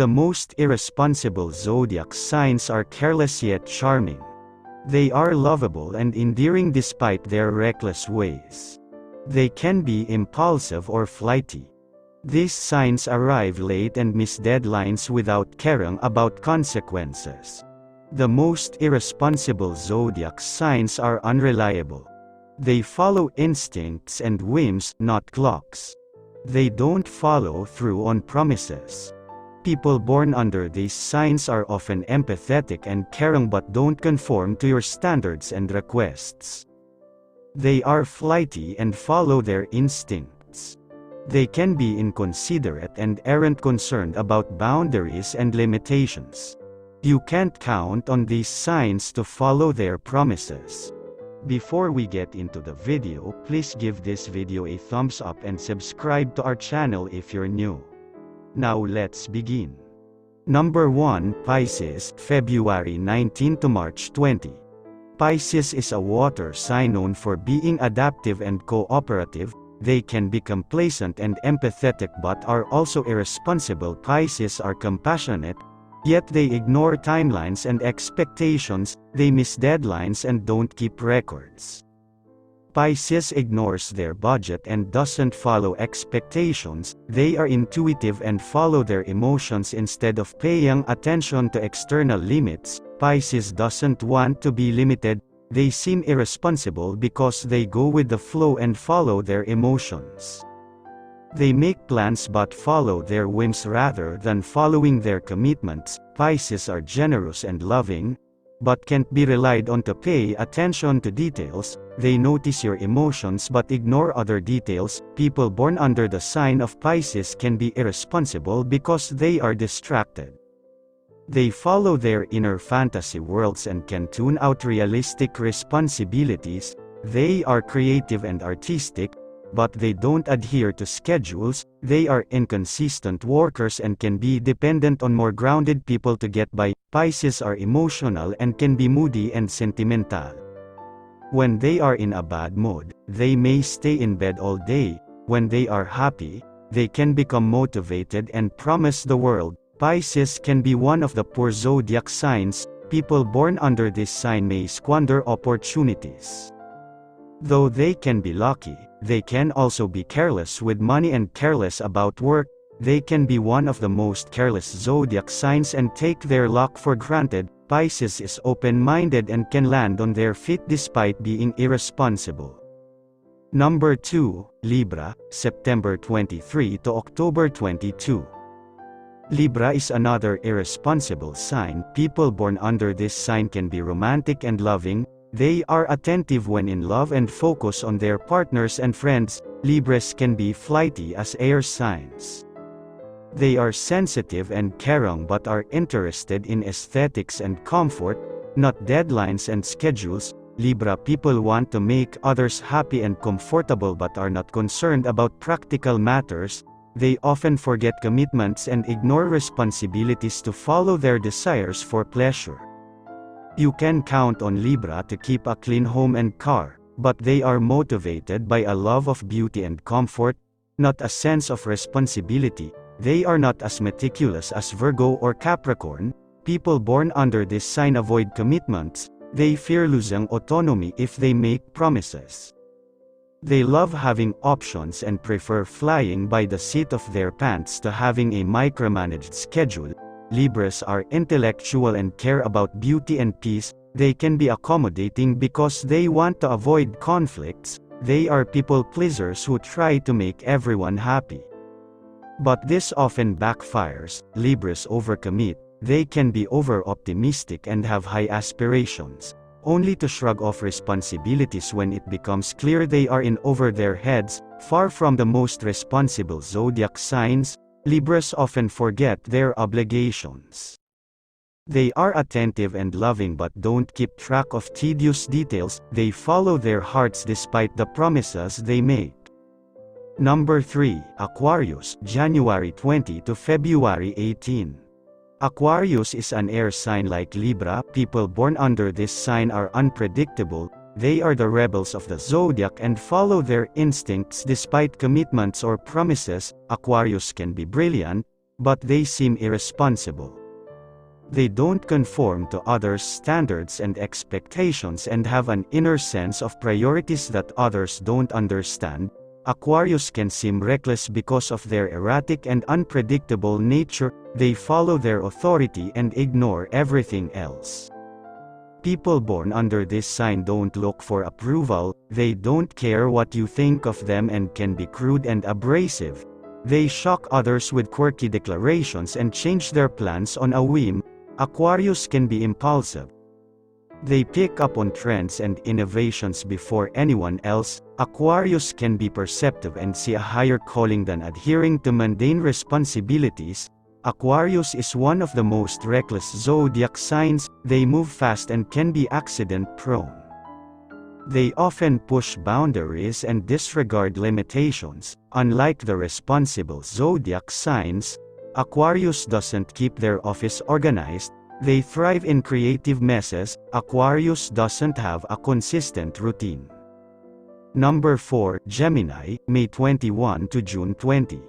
The most irresponsible zodiac signs are careless yet charming. They are lovable and endearing despite their reckless ways. They can be impulsive or flighty. These signs arrive late and miss deadlines without caring about consequences. The most irresponsible zodiac signs are unreliable. They follow instincts and whims, not clocks. They don't follow through on promises. People born under these signs are often empathetic and caring but don't conform to your standards and requests. They are flighty and follow their instincts. They can be inconsiderate and aren't concerned about boundaries and limitations. You can't count on these signs to follow their promises. Before we get into the video, please give this video a thumbs up and subscribe to our channel if you're new. Now let's begin. Number 1, Pisces, February 19 to March 20. Pisces is a water sign known for being adaptive and cooperative. They can be complacent and empathetic but are also irresponsible. Pisces are compassionate, yet they ignore timelines and expectations, they miss deadlines and don't keep records. Pisces ignores their budget and doesn't follow expectations. They are intuitive and follow their emotions instead of paying attention to external limits. Pisces doesn't want to be limited. They seem irresponsible because they go with the flow and follow their emotions. They make plans but follow their whims rather than following their commitments. Pisces are generous and loving, but can't be relied on to pay attention to details. They notice your emotions but ignore other details. People born under the sign of Pisces can be irresponsible because they are distracted. They follow their inner fantasy worlds and can tune out realistic responsibilities. They are creative and artistic, but they don't adhere to schedules. They are inconsistent workers and can be dependent on more grounded people to get by. Pisces are emotional and can be moody and sentimental. When they are in a bad mood, they may stay in bed all day. When they are happy, they can become motivated and promise the world. Pisces can be one of the poor zodiac signs. People born under this sign may squander opportunities. Though they can be lucky, they can also be careless with money and careless about work. They can be one of the most careless zodiac signs and take their luck for granted. Pisces is open-minded and can land on their feet despite being irresponsible. Number 2, Libra, September 23 to October 22. Libra is another irresponsible sign. People born under this sign can be romantic and loving. They are attentive when in love and focus on their partners and friends. Libras can be flighty as air signs. They are sensitive and caring but are interested in aesthetics and comfort, not deadlines and schedules. Libra people want to make others happy and comfortable but are not concerned about practical matters. They often forget commitments and ignore responsibilities to follow their desires for pleasure. You can count on Libra to keep a clean home and car, but they are motivated by a love of beauty and comfort, not a sense of responsibility. They are not as meticulous as Virgo or Capricorn. People born under this sign avoid commitments. They fear losing autonomy if they make promises. They love having options and prefer flying by the seat of their pants to having a micromanaged schedule. Libras are intellectual and care about beauty and peace. They can be accommodating because they want to avoid conflicts. They are people pleasers who try to make everyone happy. But this often backfires. Libras overcommit. They can be over-optimistic and have high aspirations, only to shrug off responsibilities when it becomes clear they are in over their heads. Far from the most responsible zodiac signs, Libras often forget their obligations. They are attentive and loving but don't keep track of tedious details. They follow their hearts despite the promises they make. Number 3, Aquarius, January 20 to February 18. Aquarius is an air sign like Libra. People born under this sign are unpredictable. They are the rebels of the zodiac and follow their instincts despite commitments or promises. Aquarius can be brilliant, but they seem irresponsible. They don't conform to others' standards and expectations and have an inner sense of priorities that others don't understand. Aquarius can seem reckless because of their erratic and unpredictable nature. They follow their authority and ignore everything else. People born under this sign don't look for approval, they don't care what you think of them and can be crude and abrasive. They shock others with quirky declarations and change their plans on a whim. Aquarius can be impulsive. They pick up on trends and innovations before anyone else. Aquarius can be perceptive and see a higher calling than adhering to mundane responsibilities. Aquarius is one of the most reckless zodiac signs. They move fast and can be accident-prone. They often push boundaries and disregard limitations. Unlike the responsible zodiac signs, Aquarius doesn't keep their office organized. They thrive in creative messes. Aquarius doesn't have a consistent routine. Number 4, Gemini, May 21 to June 20.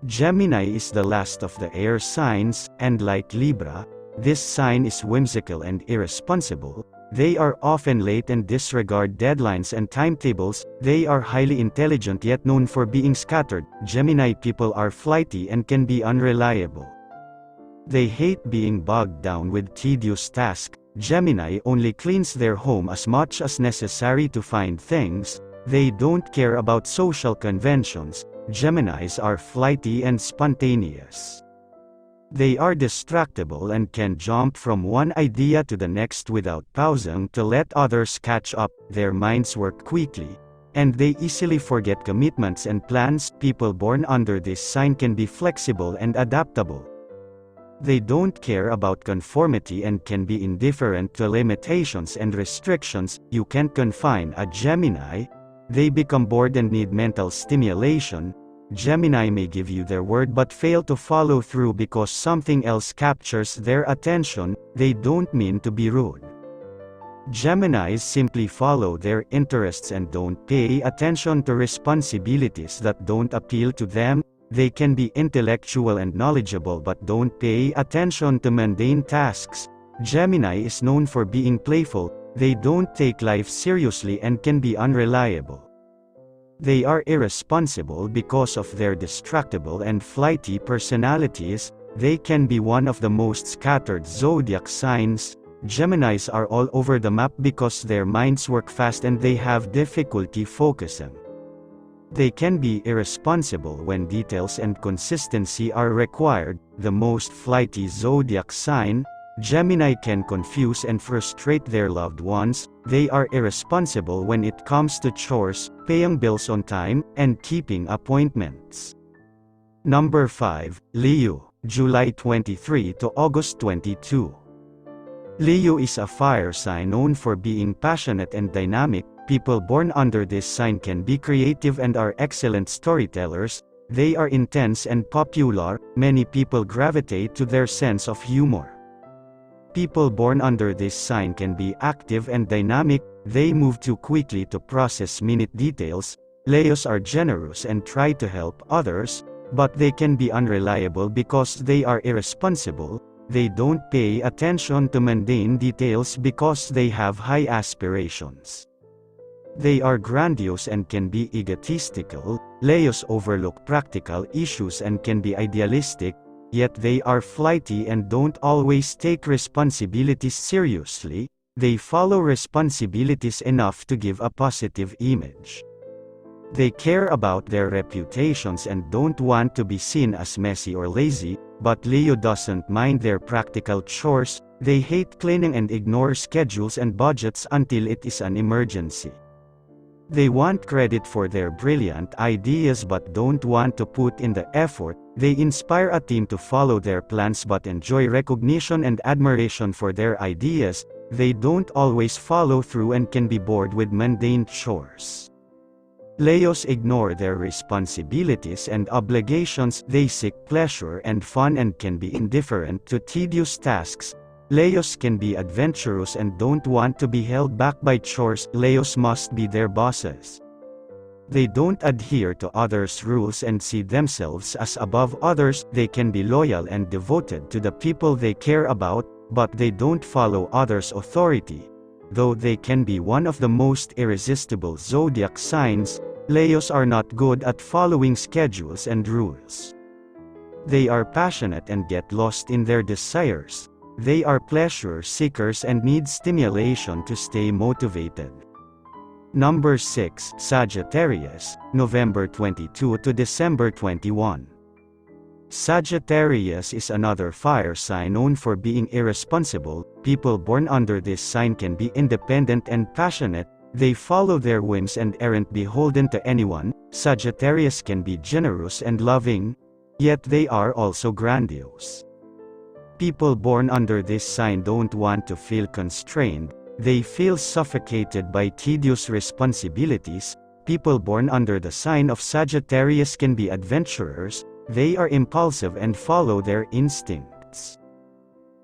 Gemini is the last of the air signs, and like Libra, this sign is whimsical and irresponsible. They are often late and disregard deadlines and timetables. They are highly intelligent yet known for being scattered. Gemini people are flighty and can be unreliable. They hate being bogged down with tedious tasks. Gemini only cleans their home as much as necessary to find things. They don't care about social conventions. Geminis are flighty and spontaneous. They are distractible and can jump from one idea to the next without pausing to let others catch up. Their minds work quickly, and they easily forget commitments and plans. People born under this sign can be flexible and adaptable. They don't care about conformity and can be indifferent to limitations and restrictions. You can't confine a Gemini. They become bored and need mental stimulation. Gemini may give you their word but fail to follow through because something else captures their attention. They don't mean to be rude. Geminis simply follow their interests and don't pay attention to responsibilities that don't appeal to them. They can be intellectual and knowledgeable but don't pay attention to mundane tasks. Gemini is known for being playful. They don't take life seriously and can be unreliable. They are irresponsible because of their distractible and flighty personalities. They can be one of the most scattered zodiac signs. Geminis are all over the map because their minds work fast and they have difficulty focusing. They can be irresponsible when details and consistency are required. The most flighty zodiac sign, Gemini, can confuse and frustrate their loved ones. They are irresponsible when it comes to chores, paying bills on time, and keeping appointments. Number 5, Leo, July 23 to August 22. Leo is a fire sign known for being passionate and dynamic. People born under this sign can be creative and are excellent storytellers. They are intense and popular. Many people gravitate to their sense of humor. People born under this sign can be active and dynamic. They move too quickly to process minute details. Leos are generous and try to help others, but they can be unreliable because they are irresponsible. They don't pay attention to mundane details because they have high aspirations. They are grandiose and can be egotistical. Leos overlook practical issues and can be idealistic, yet they are flighty and don't always take responsibilities seriously. They follow responsibilities enough to give a positive image. They care about their reputations and don't want to be seen as messy or lazy, but Leo doesn't mind their practical chores. They hate cleaning and ignore schedules and budgets until it is an emergency. They want credit for their brilliant ideas but don't want to put in the effort. They inspire a team to follow their plans but enjoy recognition and admiration for their ideas. They don't always follow through and can be bored with mundane chores. Leos ignore their responsibilities and obligations. They seek pleasure and fun and can be indifferent to tedious tasks. Leos can be adventurous and don't want to be held back by chores. Leos must be their bosses. They don't adhere to others' rules and see themselves as above others. They can be loyal and devoted to the people they care about, but they don't follow others' authority. Though they can be one of the most irresistible zodiac signs, Leos are not good at following schedules and rules. They are passionate and get lost in their desires. They are pleasure seekers and need stimulation to stay motivated. Number 6, Sagittarius, November 22 to December 21. Sagittarius is another fire sign known for being irresponsible. People born under this sign can be independent and passionate. They follow their whims and aren't beholden to anyone. Sagittarius can be generous and loving, yet they are also grandiose. People born under this sign don't want to feel constrained. They feel suffocated by tedious responsibilities. People born under the sign of Sagittarius can be adventurers. They are impulsive and follow their instincts.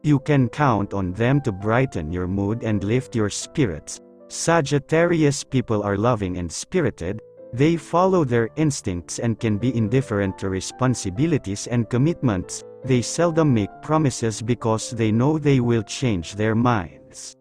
You can count on them to brighten your mood and lift your spirits. Sagittarius people are loving and spirited. They follow their instincts and can be indifferent to responsibilities and commitments. They seldom make promises because they know they will change their minds.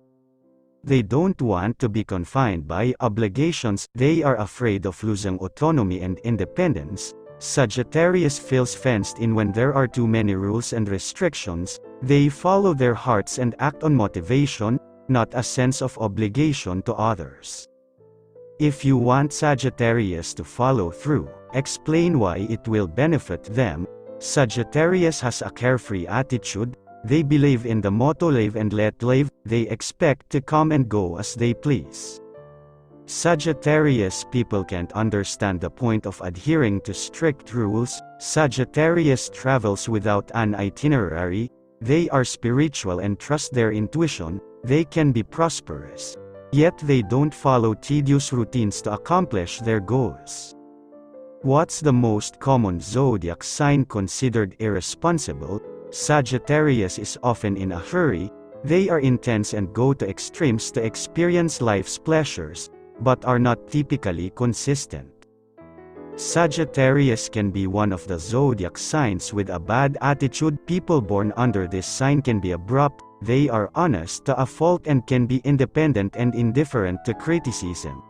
They don't want to be confined by obligations. They are afraid of losing autonomy and independence. Sagittarius feels fenced in when there are too many rules and restrictions. They follow their hearts and act on motivation, not a sense of obligation to others. If you want Sagittarius to follow through, explain why it will benefit them. Sagittarius has a carefree attitude. They believe in the motto live and let live. They expect to come and go as they please. Sagittarius people can't understand the point of adhering to strict rules. Sagittarius travels without an itinerary. They are spiritual and trust their intuition. They can be prosperous, yet they don't follow tedious routines to accomplish their goals. What's the most common zodiac sign considered irresponsible? Sagittarius is often in a hurry. They are intense and go to extremes to experience life's pleasures, but are not typically consistent. Sagittarius can be one of the zodiac signs with a bad attitude. People born under this sign can be abrupt. They are honest to a fault and can be independent and indifferent to criticism.